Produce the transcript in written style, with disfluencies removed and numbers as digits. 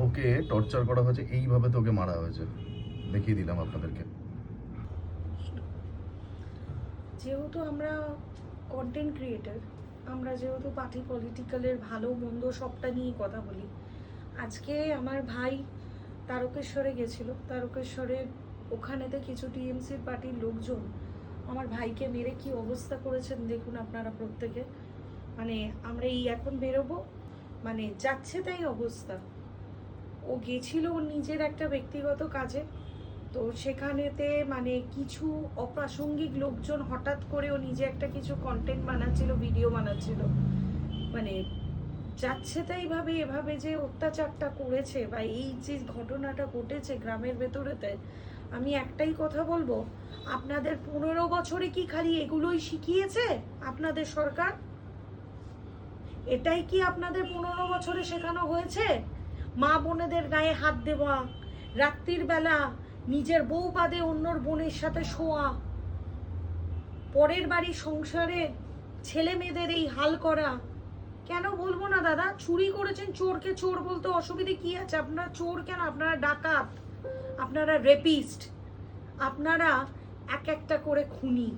তোকে টর্চার করা হয়েছে, এইভাবে তোকে মারা হয়েছে, দেখিয়ে দিলাম আপনাদেরকে। যেহেতু আমরা কন্টেন্ট ক্রিয়েটার, আমরা যেহেতু পার্টি পলিটিক্যালের ভালো মন্দ সবটা নিয়েই কথা বলি, আজকে আমার ভাই তারকেশ্বরে গেছিল। তারকেশ্বরের ওখানেতে কিছু টিএমসির পার্টির লোকজন আমার ভাইকে মেরে কি অবস্থা করেছেন দেখুন আপনারা প্রত্যেকে। মানে আমরা এই এখন বেরোবো, মানে যাচ্ছে তাই অবস্থা। ও গেছিল ওর নিজের একটা ব্যক্তিগত কাজে, তো সেখানেতে মানে কিছু অপ্রাসঙ্গিক লোকজন হঠাৎ করে ও নিজে একটা কিছু কন্টেন্ট বানাচ্ছিল, ভিডিও বানাচ্ছিল, মানে যাচ্ছে তাই ভাবে এভাবে যে অত্যাচারটা করেছে বা এই যে ঘটনাটা ঘটেছে গ্রামের ভেতরেতে, আমি একটাই কথা বলবো, আপনাদের 15 বছরে কি খালি এগুলোই শিখিয়েছে আপনাদের সরকার? এটাই কি আপনাদের 15 বছরে শেখানো হয়েছে? মা বোনেদের গায়ে হাত দেওয়া, রাত্রির বেলা নিজের বউ বাদে অন্যর বোনের সাথে শোয়া, পরের বাড়ি সংসারে ছেলে মেয়েদের এই হাল করা। কেন বলবো না দাদা, চুরি করেছেন, চোরকে চোর বলতে অসুবিধে কি আছে? আপনারা চোর কেন? আপনারা ডাকাত, আপনারা রেপিস্ট, আপনারা এক একটা করে খুনি।